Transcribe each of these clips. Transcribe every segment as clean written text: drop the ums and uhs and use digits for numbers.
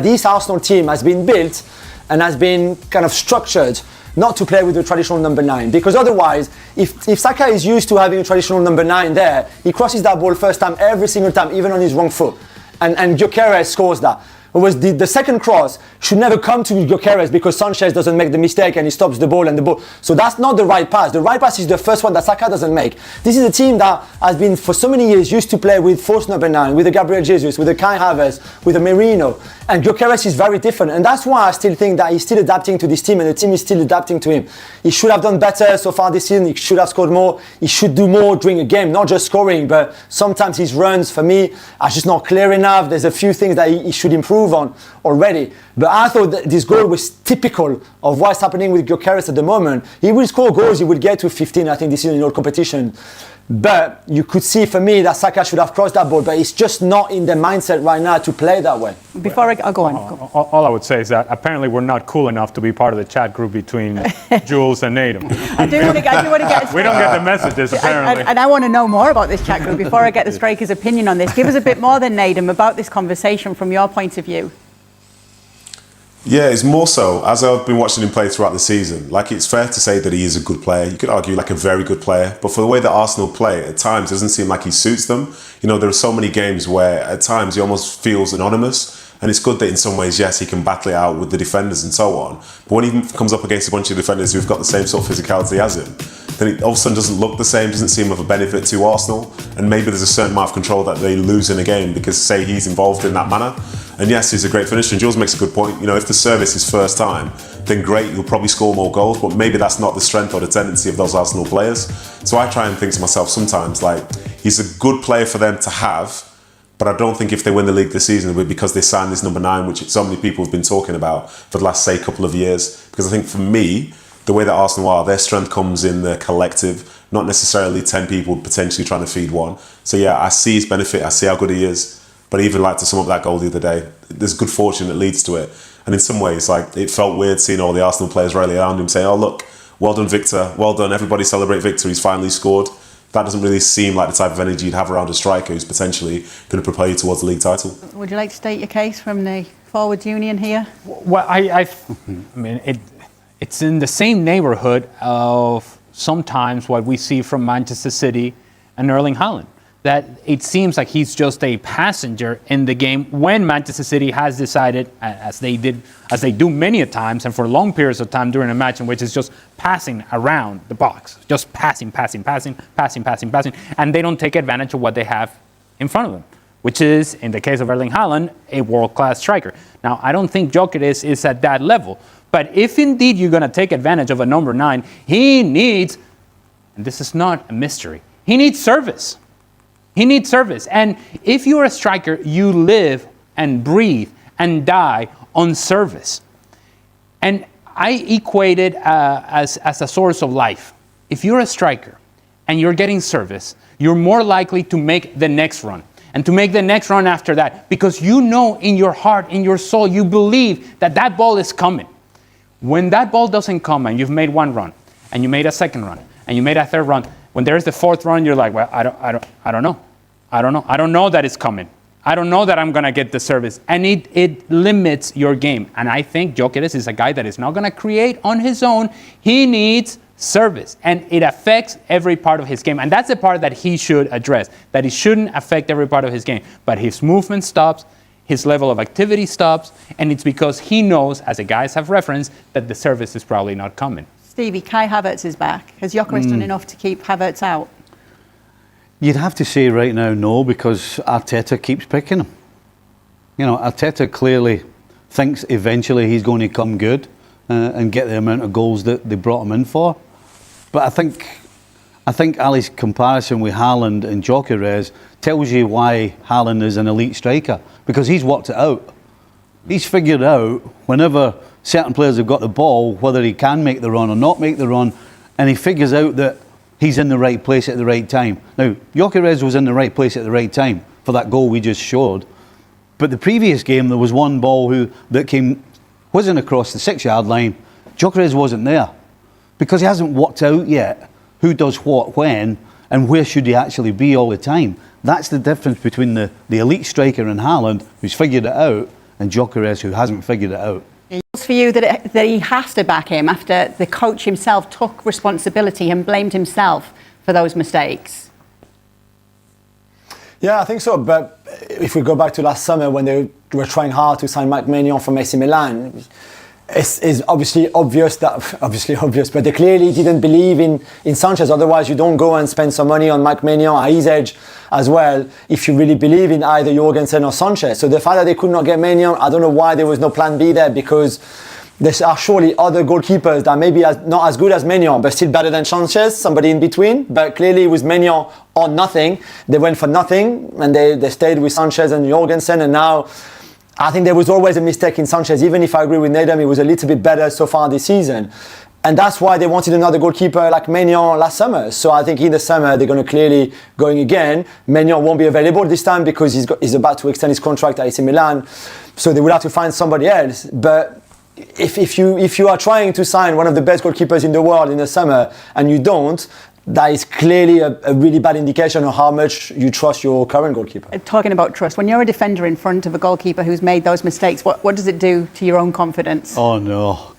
This Arsenal team has been built and has been kind of structured not to play with the traditional number 9, because otherwise, if Saka is used to having a traditional number 9 there, he crosses that ball first time every single time, even on his wrong foot, and Gyökeres scores that. Whereas the second cross should never come to Gyökeres because Sanchez doesn't make the mistake and he stops the ball and the ball. So that's not the right pass. The right pass is the first one that Saka doesn't make. This is a team that has been for so many years used to play with false number 9, with a Gabriel Jesus, with a Kai Havertz, with a Merino. And Gyökeres is very different. And that's why I still think that he's still adapting to this team and the team is still adapting to him. He should have done better so far this season. He should have scored more. He should do more during a game, not just scoring, but sometimes his runs for me are just not clear enough. There's a few things that he should improve on already. But I thought that this goal was typical of what's happening with Gyökeres at the moment. He will score goals, he will get to 15, I think, this season in all competition. But you could see for me that Saka should have crossed that ball, but he's just not in the mindset right now to play that way. Before I'll go on. All I would say is that apparently we're not cool enough to be part of the chat group between Jules and Nadim. I do want to get we don't get the messages, apparently. And I want to know more about this chat group before I get the striker's opinion on this. Give us a bit more than Nadim about this conversation from your point of view. Yeah, it's more so, as I've been watching him play throughout the season, like it's fair to say that he is a good player. You could argue like a very good player, but for the way that Arsenal play, at times it doesn't seem like he suits them. You know, there are so many games where at times he almost feels anonymous, and it's good that in some ways, yes, he can battle it out with the defenders and so on. But when he comes up against a bunch of defenders who've got the same sort of physicality as him, then it all of a sudden doesn't look the same, doesn't seem of a benefit to Arsenal, and maybe there's a certain amount of control that they lose in a game because, say, he's involved in that manner. And yes, he's a great finisher, and Jules makes a good point. You know, if the service is first time, then great, you'll probably score more goals, but maybe that's not the strength or the tendency of those Arsenal players. So I try and think to myself sometimes, like, he's a good player for them to have, but I don't think if they win the league this season, it would be because they signed this number 9, which so many people have been talking about for the last, say, couple of years. Because I think for me, the way that Arsenal are, their strength comes in the collective, not necessarily 10 people potentially trying to feed one. So yeah, I see his benefit, I see how good he is. But even like to sum up that goal the other day, there's good fortune that leads to it. And in some ways, like, it felt weird seeing all the Arsenal players rally around him saying, oh look, well done Victor, well done, everybody celebrate Victor, he's finally scored. That doesn't really seem like the type of energy you'd have around a striker who's potentially going to propel you towards the league title. Would you like to state your case from the forwards union here? Well, I mean, it's in the same neighborhood of sometimes what we see from Manchester City and Erling Haaland. That it seems like he's just a passenger in the game when Manchester City has decided, as they do many a times and for long periods of time during a match in which it's just passing around the box, just passing, and they don't take advantage of what they have in front of them, which is, in the case of Erling Haaland, a world-class striker. Now, I don't think Gyökeres is at that level, but if indeed you're going to take advantage of a number 9, he needs, and this is not a mystery, he needs service. He needs service. And if you're a striker, you live and breathe and die on service. And I equate it as a source of life. If you're a striker and you're getting service, you're more likely to make the next run and to make the next run after that, because you know in your heart, in your soul, you believe that that ball is coming. When that ball doesn't come and you've made one run and you made a second run and you made a third run, when there's the fourth run, you're like, well, I don't know. I don't know that it's coming. I don't know that I'm going to get the service. And it limits your game. And I think Gyökeres is a guy that is not going to create on his own. He needs service. And it affects every part of his game. And that's the part that he should address, that it shouldn't affect every part of his game. But his movement stops, his level of activity stops, and it's because he knows, as the guys have referenced, that the service is probably not coming. Stevie, Kai Havertz is back. Has Gyökeres done enough to keep Havertz out? You'd have to say right now no, because Arteta keeps picking him. You know, Arteta clearly thinks eventually he's going to come good and get the amount of goals that they brought him in for. But I think Ali's comparison with Haaland and Gyökeres tells you why Haaland is an elite striker, because he's worked it out. He's figured out whenever certain players have got the ball, whether he can make the run or not make the run, and he figures out that he's in the right place at the right time. Now, Gyökeres was in the right place at the right time for that goal we just showed. But the previous game, there was one ball that wasn't across the 6-yard line. Gyökeres wasn't there because he hasn't worked out yet who does what, when, and where should he actually be all the time. That's the difference between the elite striker and Haaland, who's figured it out, and Gyökeres, who hasn't figured it out. It's for you that he has to back him after the coach himself took responsibility and blamed himself for those mistakes. Yeah, I think so. But if we go back to last summer when they were trying hard to sign Mike Maignan from AC Milan, it's obviously obvious, but they clearly didn't believe in Sanchez. Otherwise, you don't go and spend some money on Mike Maignan at his age as well if you really believe in either Jorgensen or Sanchez. So the fact that they could not get Maignan, I don't know why there was no plan B there, because there are surely other goalkeepers that maybe not as good as Maignan, but still better than Sanchez, somebody in between. But clearly with Maignan or nothing, they went for nothing and they stayed with Sanchez and Jorgensen, and now I think there was always a mistake in Sanchez. Even if I agree with Nedum, he was a little bit better so far this season. And that's why they wanted another goalkeeper like Maignan last summer. So I think in the summer they're going to clearly going again. Maignan won't be available this time because he's about to extend his contract at AC Milan. So they will have to find somebody else. But if you are trying to sign one of the best goalkeepers in the world in the summer and you don't, that is clearly a really bad indication of how much you trust your current goalkeeper. Talking about trust, when you're a defender in front of a goalkeeper who's made those mistakes, what does it do to your own confidence? Oh no.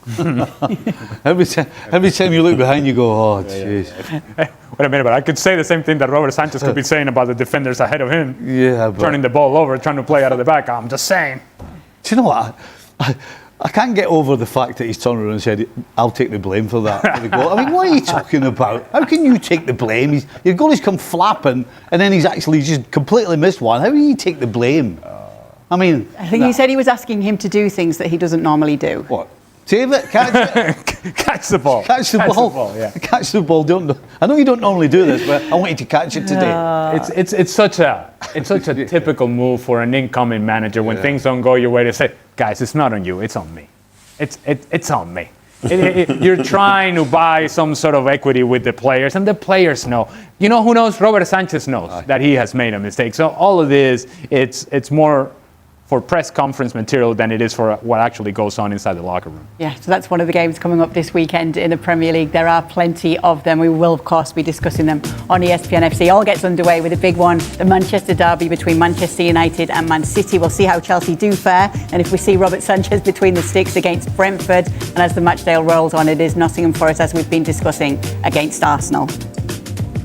every time you look behind you go, oh jeez. Wait a minute, but I could say the same thing that Robert Sanchez could be saying about the defenders ahead of him. Yeah, but turning the ball over, trying to play out of the back. I'm just saying. do you know what? I can't get over the fact that he's turned around and said, I'll take the blame for that. For the goal. I mean, what are you talking about? How can you take the blame? Your goalie's come flapping and then he's actually just completely missed one. How do you take the blame? I mean... I think he said he was asking him to do things that he doesn't normally do. What? Save it, catch it. Catch the ball. Catch the ball. Yeah. Catch the ball. I know you don't normally do this, but I want you to catch it today. It's such a typical move for an incoming manager when things don't go your way to say, guys, it's not on you, it's on me. It's on me. You're trying to buy some sort of equity with the players, and the players know. You know who knows? Robert Sanchez knows that he has made a mistake. So all of this, it's more for press conference material than it is for what actually goes on inside the locker room. Yeah, so that's one of the games coming up this weekend in the Premier League. There are plenty of them. We will, of course, be discussing them on ESPN FC. All gets underway with a big one, the Manchester derby between Manchester United and Man City. We'll see how Chelsea do fare, and if we see Robert Sanchez between the sticks against Brentford. And as the match day rolls on, it is Nottingham Forest, as we've been discussing, against Arsenal.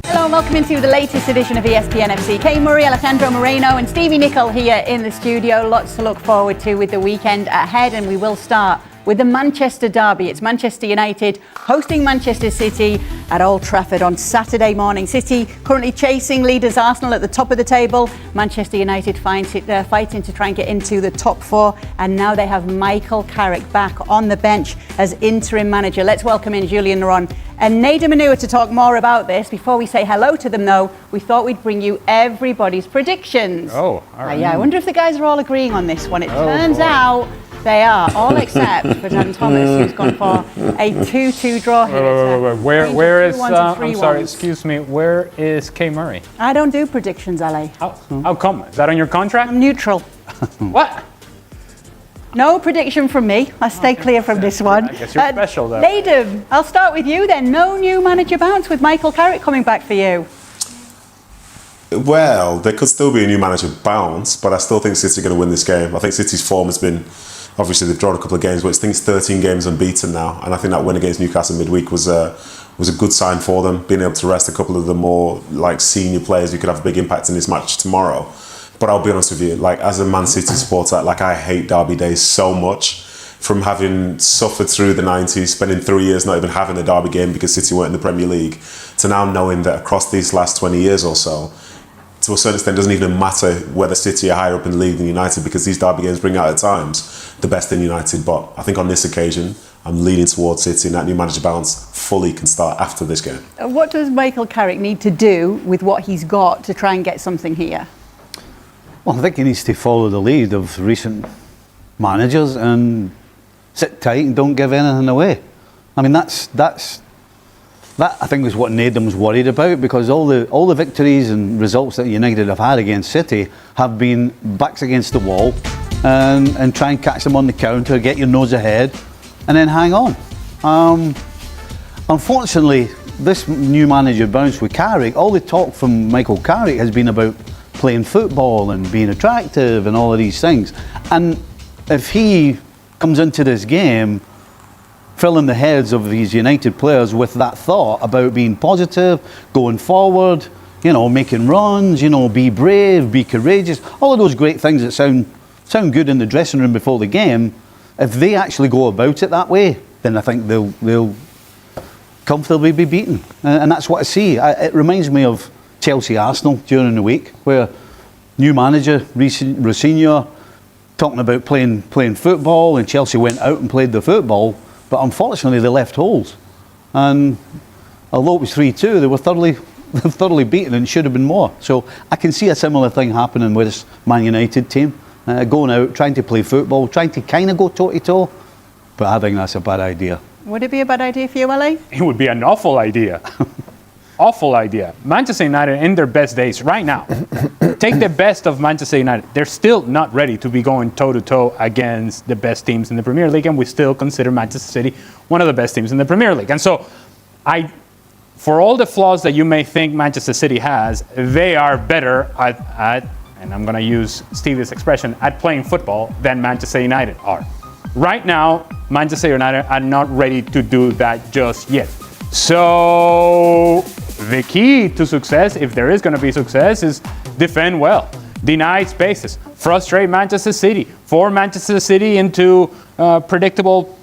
Hello and welcome into the latest edition of ESPN FC. Kay Murray, Alejandro Moreno and Stevie Nicol here in the studio. Lots to look forward to with the weekend ahead, and we will start with the Manchester derby. It's Manchester United hosting Manchester City at Old Trafford on Saturday morning. City currently chasing leaders Arsenal at the top of the table. Manchester United fighting to try and get into the top four, and now they have Michael Carrick back on the bench as interim manager. Let's welcome in Julian Laurent and Nader Manua to talk more about this. Before we say hello to them though, we thought we'd bring you everybody's predictions. Oh, all right. Yeah, I wonder if the guys are all agreeing on this one. It turns out they are, all except for Dan Thomas, who's gone for a 2-2 draw here. Where is, I'm sorry, excuse me, where is Kay Murray? I don't do predictions, LA. How come? Is that on your contract? I'm neutral. What? No prediction from me. Let's stay clear from this one. I guess you're special though. Nader, I'll start with you then. No new manager bounce with Michael Carrick coming back for you. Well, there could still be a new manager bounce, but I still think City are going to win this game. I think City's form has been, obviously they've drawn a couple of games, but I think it's 13 games unbeaten now, and I think that win against Newcastle midweek was a good sign for them, being able to rest a couple of the more like senior players who could have a big impact in this match tomorrow. But I'll be honest with you, like as a Man City supporter, like I hate derby days so much. From having suffered through the 90s, spending 3 years not even having a derby game because City weren't in the Premier League, to now knowing that across these last 20 years or so, to a certain extent, it doesn't even matter whether City are higher up in the league than United, because these derby games bring out at times the best in United. But I think on this occasion, I'm leaning towards City, and that new manager bounce fully can start after this game. What does Michael Carrick need to do with what he's got to try and get something here? Well, I think he needs to follow the lead of recent managers and sit tight and don't give anything away. I mean, that I think was what Nedum was worried about, because all the victories and results that United have had against City have been backs against the wall and try and catch them on the counter, get your nose ahead, and then hang on. Unfortunately, this new manager bounce with Carrick, all the talk from Michael Carrick has been about playing football and being attractive and all of these things. And if he comes into this game filling the heads of these United players with that thought about being positive, going forward, making runs, be brave, be courageous, all of those great things that sound good in the dressing room before the game, if they actually go about it that way, then I think they'll comfortably be beaten. And that's what I see. It reminds me of Chelsea-Arsenal during the week, where new manager, Rosinha, talking about playing football, and Chelsea went out and played the football, but unfortunately they left holes. And although it was 3-2, they were thoroughly beaten and should have been more. So I can see a similar thing happening with this Man United team, going out, trying to play football, trying to kind of go toe-to-toe, but I think that's a bad idea. Would it be a bad idea for you, Ellie? It would be an awful idea. Awful idea. Manchester United in their best days right now. Take the best of Manchester United. They're still not ready to be going toe-to-toe against the best teams in the Premier League, and we still consider Manchester City one of the best teams in the Premier League. And so, for all the flaws that you may think Manchester City has, they are better at and I'm going to use Stevie's expression, at playing football than Manchester United are. Right now, Manchester United are not ready to do that just yet. So the key to success, if there is going to be success, is defend well, deny spaces, frustrate Manchester City, force Manchester City into predictable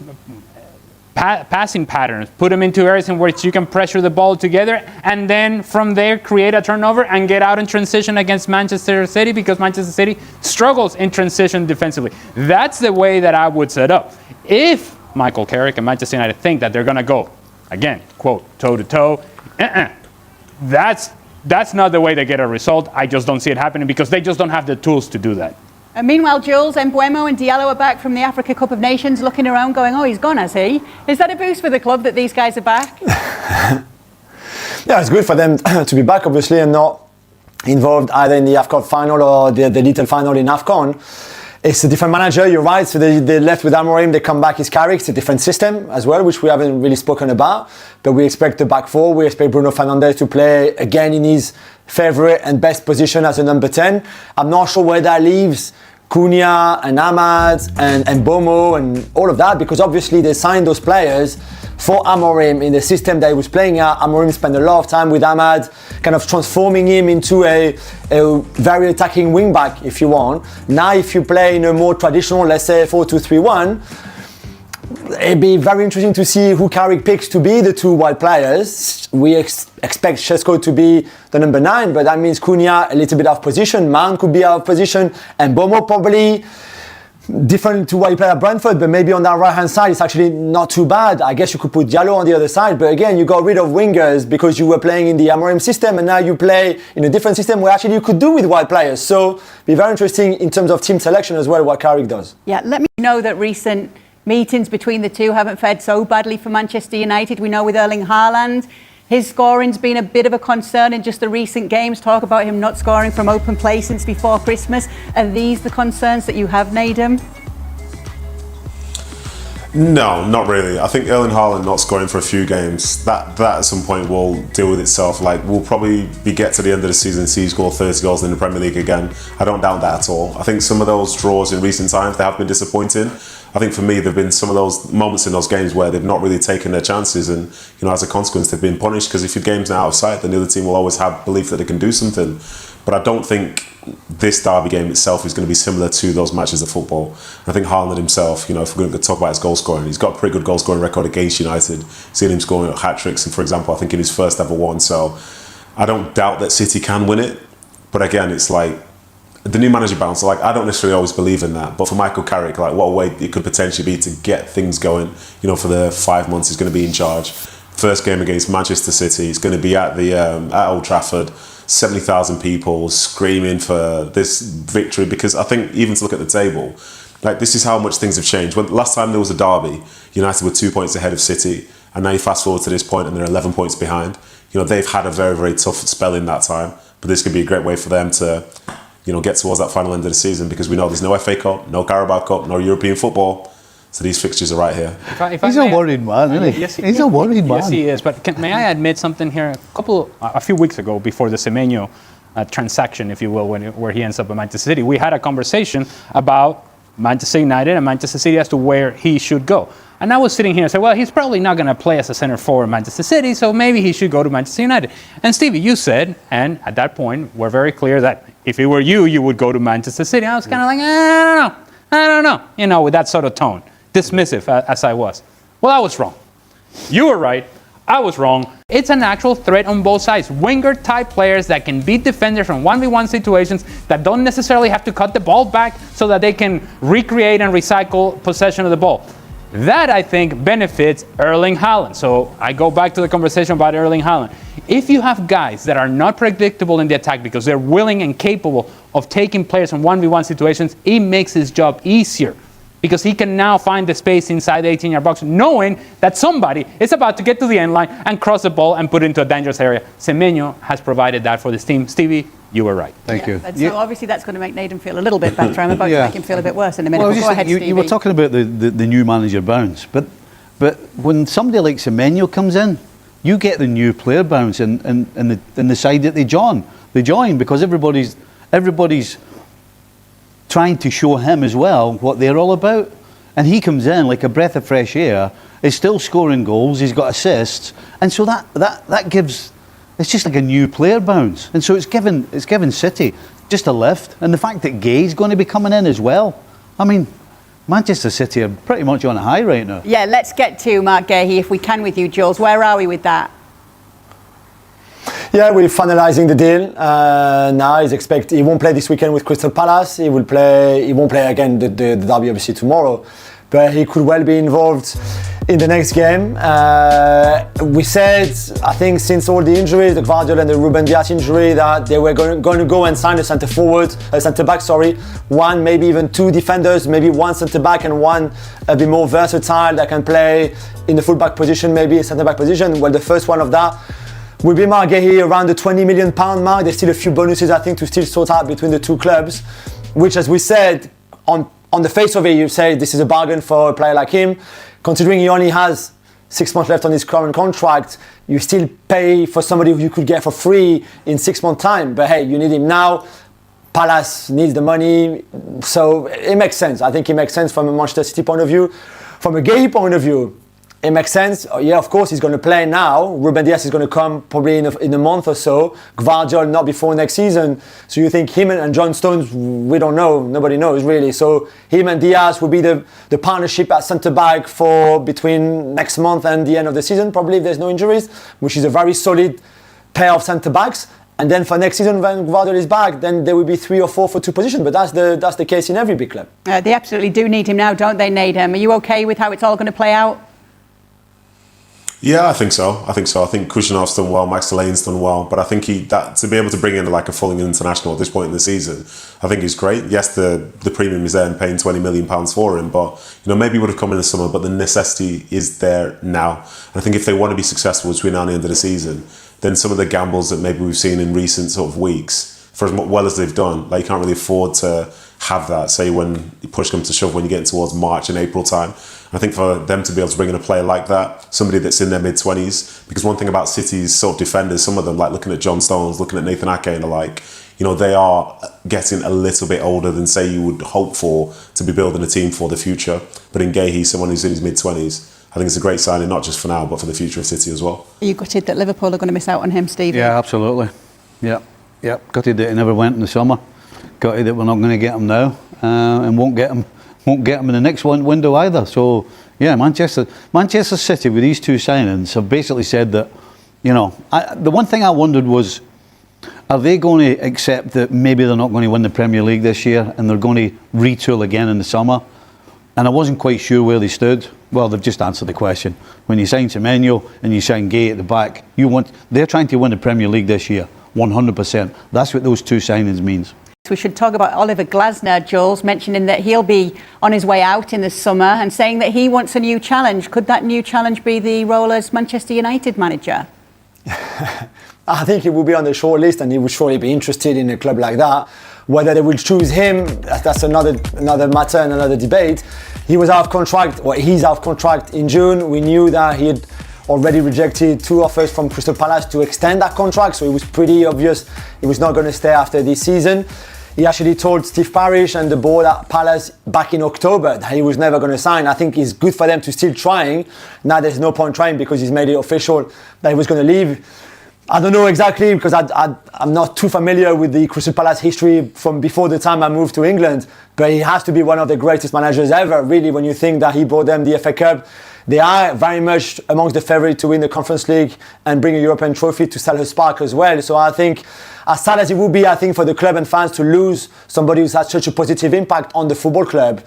passing patterns, put them into areas in which you can pressure the ball together, and then from there create a turnover and get out in transition against Manchester City, because Manchester City struggles in transition defensively. That's the way that I would set up. If Michael Carrick and Manchester United think that they're going to go, again, quote, toe-to-toe, that's not the way they get a result. I just don't see it happening because they just don't have the tools to do that. And meanwhile, Jules, Mbeumo and Diallo are back from the Africa Cup of Nations, looking around going, oh, he's gone, has he? Is that a boost for the club that these guys are back? Yeah, it's good for them to be back, obviously, and not involved either in the AFCON final or the little final in AFCON. It's a different manager, you're right. So they left with Amorim, they come back as Carrick. It's a different system as well, which we haven't really spoken about. But we expect the back four. We expect Bruno Fernandes to play again in his favourite and best position as a number 10. I'm not sure where that leaves Cunha and Ahmad and Bomo and all of that, because obviously they signed those players for Amorim in the system that he was playing at. Amorim spent a lot of time with Ahmad, kind of transforming him into a very attacking wing back, if you want. Now, if you play in a more traditional, let's say 4-2-3-1, it'd be very interesting to see who Carrick picks to be the two wide players. We expect Šeško to be the number 9, but that means Cunha a little bit out of position, Mount could be out of position, and Bomo probably different to what he played at Brentford, but maybe on that right-hand side, it's actually not too bad. I guess you could put Diallo on the other side, but again, you got rid of wingers because you were playing in the Amorim system, and now you play in a different system where actually you could do with wide players. So, be very interesting in terms of team selection as well, what Carrick does. Yeah, let me know that recent meetings between the two haven't fared so badly for Manchester United. We know with Erling Haaland, his scoring's been a bit of a concern in just the recent games. Talk about him not scoring from open play since before Christmas. Are these the concerns that you have, Nedum? No, not really. I think Erling Haaland not scoring for a few games, that at some point will deal with itself. Like, we'll probably get to the end of the season and see he score 30 goals in the Premier League again. I don't doubt that at all. I think some of those draws in recent times, they have been disappointing. I think for me, there have been some of those moments in those games where they've not really taken their chances, and as a consequence, they've been punished, because if your game's not out of sight, then the other team will always have belief that they can do something. But I don't think this derby game itself is going to be similar to those matches of football. I think Haaland himself, if we're going to talk about his goal scoring, he's got a pretty good goal scoring record against United. Seen him scoring hat-tricks, and for example, I think in his first ever one. So I don't doubt that City can win it. But again, it's like the new manager bounce. Like, I don't necessarily always believe in that. But for Michael Carrick, like, what a way it could potentially be to get things going, for the 5 months he's going to be in charge. First game against Manchester City, he's going to be at Old Trafford. 70,000 people screaming for this victory, because I think even to look at the table, like, this is how much things have changed. When last time there was a derby, United were 2 points ahead of City, and now you fast forward to this point and they're 11 points behind. They've had a very, very tough spell in that time, but this could be a great way for them to, get towards that final end of the season, because we know there's no FA Cup, no Carabao Cup, no European football. So these fixtures are right here. He's a worried man, isn't he? Yes, he's a worried man. Yes, he is. But may I admit something here? A few weeks ago, before the Semenyo transaction, if you will, where he ends up at Manchester City, we had a conversation about Manchester United and Manchester City as to where he should go. And I was sitting here and said, well, he's probably not going to play as a center forward in Manchester City, so maybe he should go to Manchester United. And Stevie, you said, and at that point, we're very clear that if it were you, you would go to Manchester City. I was kind of like, I don't know, with that sort of tone, dismissive as I was. Well, I was wrong. You were right. I was wrong. It's an actual threat on both sides. Winger-type players that can beat defenders from 1v1 situations that don't necessarily have to cut the ball back so that they can recreate and recycle possession of the ball. That, I think, benefits Erling Haaland. So I go back to the conversation about Erling Haaland. If you have guys that are not predictable in the attack because they're willing and capable of taking players from 1v1 situations, it makes his job easier because he can now find the space inside the 18-yard box knowing that somebody is about to get to the end line and cross the ball and put it into a dangerous area. Semenyo has provided that for this team. Stevie, you were right. Thank you. So obviously that's going to make Nathan feel a little bit better. I'm about to make him feel a bit worse in a minute. Well, Go ahead, Stevie. you were talking about the new manager bounce, but when somebody like Semenyo comes in, you get the new player bounce in the side that they join because everybody's trying to show him as well what they're all about. And he comes in like a breath of fresh air, is still scoring goals, he's got assists, and so that gives, it's just like a new player bounce. And so it's given City just a lift. And the fact that Gay's going to be coming in as well. I mean, Manchester City are pretty much on a high right now. Yeah, let's get to Mark Gahey if we can with you, Jules. Where are we with that? Yeah, we're finalising the deal. Now he won't play this weekend with Crystal Palace. He won't play again the derby obviously tomorrow, but he could well be involved in the next game. We said, I think since all the injuries, the Gvardiol and the Ruben Dias injury, that they were going to go and sign a centre back, one, maybe even two defenders, maybe one centre back and one a bit more versatile that can play in the full back position, maybe a centre back position. Well, the first one of that will be Mark Gahey around the £20 million mark. There's still a few bonuses, I think, to still sort out between the two clubs, which, as we said, on the face of it, you say this is a bargain for a player like him. Considering he only has 6 months left on his current contract, you still pay for somebody who you could get for free in 6 months' time. But hey, you need him now. Palace needs the money. So it makes sense. I think it makes sense from a Manchester City point of view. From a Gahey point of view, it makes sense. Yeah, of course, he's going to play now. Ruben Dias is going to come probably in a month or so. Gvardiol not before next season. So you think him and John Stones, we don't know. Nobody knows, really. So him and Dias will be the partnership at centre-back for between next month and the end of the season, probably, if there's no injuries, which is a very solid pair of centre-backs. And then for next season, when Gvardiol is back, then there will be 3 or 4 for 2 positions. But that's the case in every big club. They absolutely do need him now, don't they, Nathan? Are you okay with how it's all going to play out? Yeah, I think so. I think Kushinov's done well, Max Delaney's done well, but I think to be able to bring in like a full international at this point in the season, I think is great. Yes, the premium is there and paying £20 million for him, but maybe he would have come in the summer, but the necessity is there now. And I think if they want to be successful between now and the end of the season, then some of the gambles that maybe we've seen in recent sort of weeks, for as well as they've done, like you can't really afford to have that, say when you push them to shove when you're getting towards March and April time. I think for them to be able to bring in a player like that, somebody that's in their mid-20s, because one thing about City's sort of defenders, some of them, like looking at John Stones, looking at Nathan Ake and the like, they are getting a little bit older than, say, you would hope for to be building a team for the future. But in Gahey, someone who's in his mid-20s, I think it's a great signing, not just for now, but for the future of City as well. Are you gutted that Liverpool are going to miss out on him, Steve? Yeah, absolutely. Yeah. Gutted that he never went in the summer. Gutted that we're not going to get him now, and won't get him in the next window either. So yeah, Manchester City with these two signings have basically said that, the one thing I wondered was, are they going to accept that maybe they're not going to win the Premier League this year and they're going to retool again in the summer? And I wasn't quite sure where they stood. Well, they've just answered the question. When you sign Semenyo and you sign Gay at the back, they're trying to win the Premier League this year, 100%. That's what those two signings means. We should talk about Oliver Glasner, Jules, mentioning that he'll be on his way out in the summer and saying that he wants a new challenge. Could that new challenge be the role as Manchester United manager? I think he will be on the short list and he will surely be interested in a club like that. Whether they will choose him, that's another matter and another debate. He was out of contract, or he's out of contract in June. We knew that he had already rejected 2 offers from Crystal Palace to extend that contract, so it was pretty obvious he was not going to stay after this season. he actually told Steve Parish and the board at Palace back in October that he was never going to sign. I think it's good for them to still trying. Now there's no point trying because he's made it official that he was going to leave. I don't know exactly because I'm not too familiar with the Crystal Palace history from before the time I moved to England, but he has to be one of the greatest managers ever, really, when you think that he brought them the FA Cup. They are very much amongst the favourites to win the Conference League and bring a European trophy to Selhurst Park as well. So I think, as sad as it would be, I think for the club and fans to lose somebody who's had such a positive impact on the football club,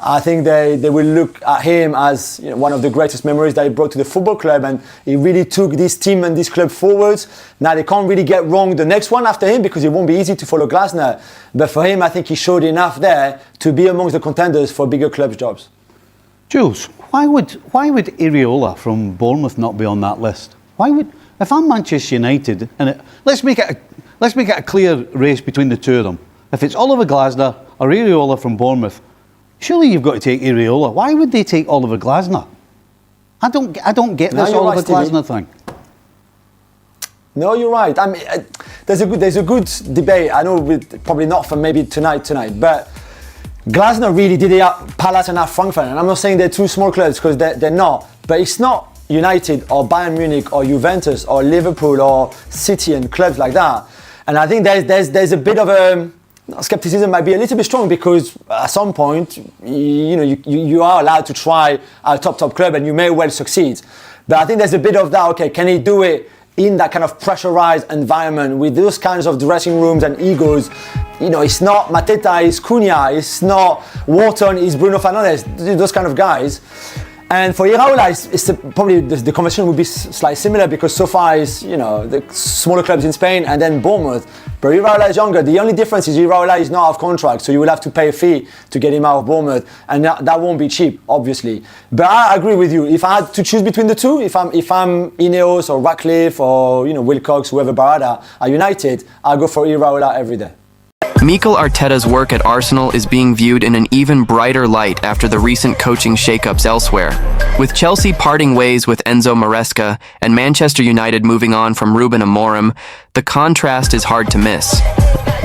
I think they will look at him as one of the greatest memories that he brought to the football club, and he really took this team and this club forwards. Now they can't really get wrong the next one after him because it won't be easy to follow Glasner. But for him, I think he showed enough there to be amongst the contenders for bigger clubs' jobs. Jules, why would Iriola from Bournemouth not be on that list? If I'm Manchester United, and let's make it a clear race between the two of them. If it's Oliver Glasner or Iriola from Bournemouth, surely you've got to take Iriola. Why would they take Oliver Glasner? I don't get this Oliver Glasner thing. No, you're right. I mean, there's a good debate. I know probably not for maybe tonight, but Glasner really did it at Palace and at Frankfurt. And I'm not saying they're two small clubs because they're not. But it's not United or Bayern Munich or Juventus or Liverpool or City and clubs like that. And I think there's a bit of a skepticism might be a little bit strong because at some point, you are allowed to try a top club and you may well succeed. But I think there's a bit of that, okay, can he do it in that kind of pressurized environment with those kinds of dressing rooms and egos? It's not Mateta, it's Cunha, it's not Wharton, it's Bruno Fernandes, those kind of guys. And for Iraola, probably the conversation would be slightly similar because so far is the smaller clubs in Spain and then Bournemouth. But Iraola is younger. The only difference is Iraola is not out of contract, so you will have to pay a fee to get him out of Bournemouth, and that won't be cheap, obviously. But I agree with you. If I had to choose between the two, if I'm Ineos or Ratcliffe or Wilcox, whoever Barada are United, I'll go for Iraola every day. Mikel Arteta's work at Arsenal is being viewed in an even brighter light after the recent coaching shakeups elsewhere. With Chelsea parting ways with Enzo Maresca and Manchester United moving on from Ruben Amorim, the contrast is hard to miss.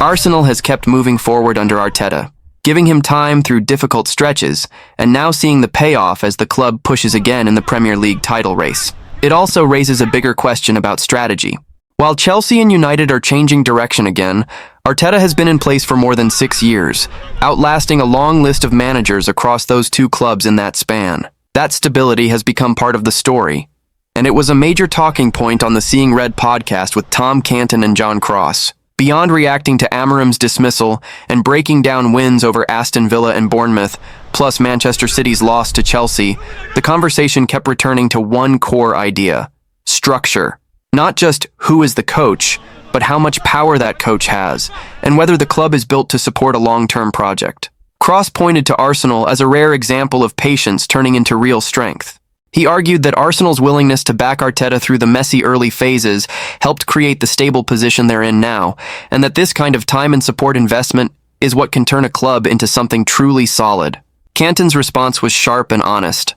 Arsenal has kept moving forward under Arteta, giving him time through difficult stretches, and now seeing the payoff as the club pushes again in the Premier League title race. It also raises a bigger question about strategy. While Chelsea and United are changing direction again, Arteta has been in place for more than 6 years, outlasting a long list of managers across those two clubs in that span. That stability has become part of the story, and it was a major talking point on the Seeing Red podcast with Tom Canton and John Cross. Beyond reacting to Amorim's dismissal and breaking down wins over Aston Villa and Bournemouth, plus Manchester City's loss to Chelsea, the conversation kept returning to one core idea: structure. Not just who is the coach, but how much power that coach has, and whether the club is built to support a long-term project. Cross pointed to Arsenal as a rare example of patience turning into real strength. He argued that Arsenal's willingness to back Arteta through the messy early phases helped create the stable position they're in now, and that this kind of time and support investment is what can turn a club into something truly solid. Canton's response was sharp and honest.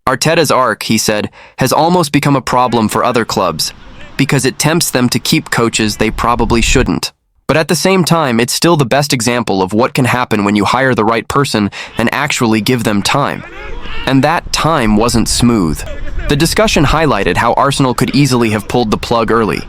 Arteta's arc, he said, has almost become a problem for other clubs, because it tempts them to keep coaches they probably shouldn't. But at the same time, it's still the best example of what can happen when you hire the right person and actually give them time. And that time wasn't smooth. The discussion highlighted how Arsenal could easily have pulled the plug early.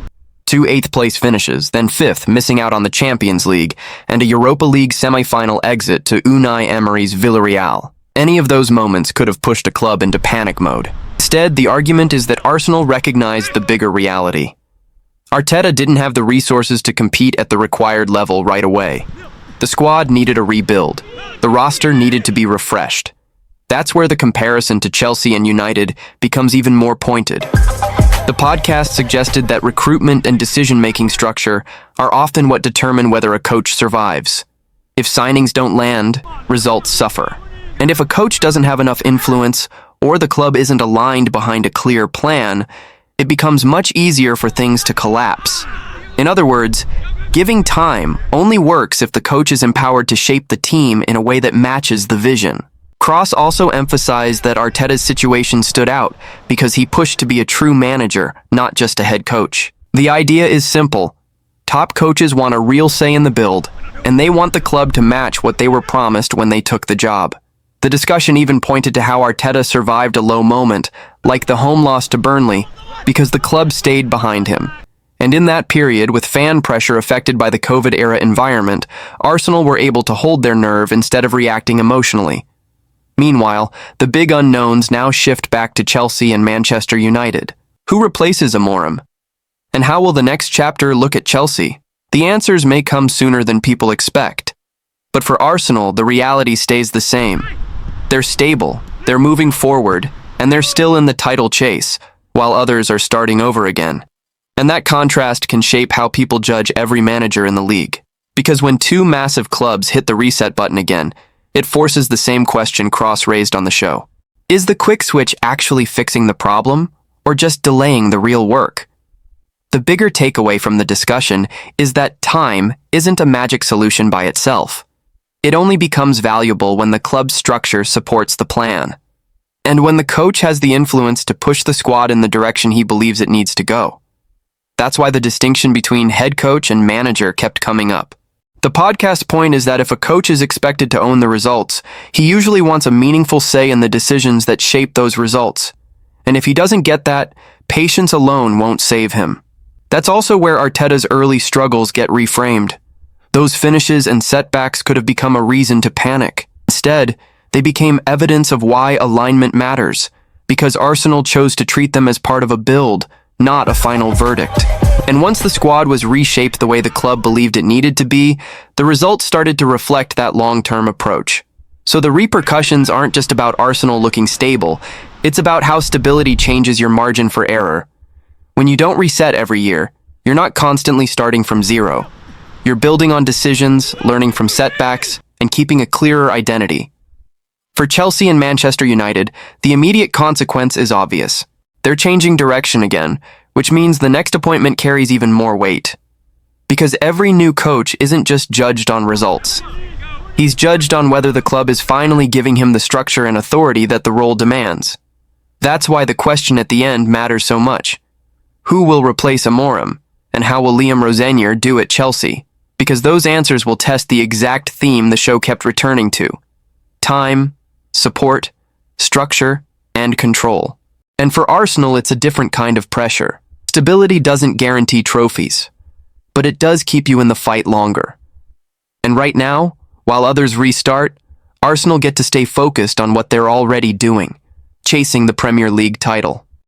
2 8th-place finishes, then 5th, missing out on the Champions League, and a Europa League semi-final exit to Unai Emery's Villarreal. Any of those moments could have pushed a club into panic mode. Instead, the argument is that Arsenal recognized the bigger reality. Arteta didn't have the resources to compete at the required level right away. The squad needed a rebuild. The roster needed to be refreshed. That's where the comparison to Chelsea and United becomes even more pointed. The podcast suggested that recruitment and decision-making structure are often what determine whether a coach survives. If signings don't land, results suffer. And if a coach doesn't have enough influence, or the club isn't aligned behind a clear plan, it becomes much easier for things to collapse. In other words, giving time only works if the coach is empowered to shape the team in a way that matches the vision. Cross also emphasized that Arteta's situation stood out because he pushed to be a true manager, not just a head coach. The idea is simple. Top coaches want a real say in the build, and they want the club to match what they were promised when they took the job. The discussion even pointed to how Arteta survived a low moment, like the home loss to Burnley, because the club stayed behind him. And in that period, with fan pressure affected by the COVID-era environment, Arsenal were able to hold their nerve instead of reacting emotionally. Meanwhile, the big unknowns now shift back to Chelsea and Manchester United. Who replaces Amorim? And how will the next chapter look at Chelsea? The answers may come sooner than people expect. But for Arsenal, the reality stays the same. They're stable, they're moving forward, and they're still in the title chase, while others are starting over again. And that contrast can shape how people judge every manager in the league. Because when two massive clubs hit the reset button again, it forces the same question Cross raised on the show. Is the quick switch actually fixing the problem, or just delaying the real work? The bigger takeaway from the discussion is that time isn't a magic solution by itself. It only becomes valuable when the club's structure supports the plan. And when the coach has the influence to push the squad in the direction he believes it needs to go. That's why the distinction between head coach and manager kept coming up. The podcast point is that if a coach is expected to own the results, he usually wants a meaningful say in the decisions that shape those results. And if he doesn't get that, patience alone won't save him. That's also where Arteta's early struggles get reframed. Those finishes and setbacks could have become a reason to panic. Instead, they became evidence of why alignment matters, because Arsenal chose to treat them as part of a build, not a final verdict. And once the squad was reshaped the way the club believed it needed to be, the results started to reflect that long-term approach. So the repercussions aren't just about Arsenal looking stable, it's about how stability changes your margin for error. When you don't reset every year, you're not constantly starting from zero. You're building on decisions, learning from setbacks, and keeping a clearer identity. For Chelsea and Manchester United, the immediate consequence is obvious. They're changing direction again, which means the next appointment carries even more weight. Because every new coach isn't just judged on results. He's judged on whether the club is finally giving him the structure and authority that the role demands. That's why the question at the end matters so much. Who will replace Amorim, and how will Liam Rosenior do at Chelsea? Because those answers will test the exact theme the show kept returning to. Time, support, structure, and control. And for Arsenal, it's a different kind of pressure. Stability doesn't guarantee trophies, but it does keep you in the fight longer. And right now, while others restart, Arsenal get to stay focused on what they're already doing, chasing the Premier League title.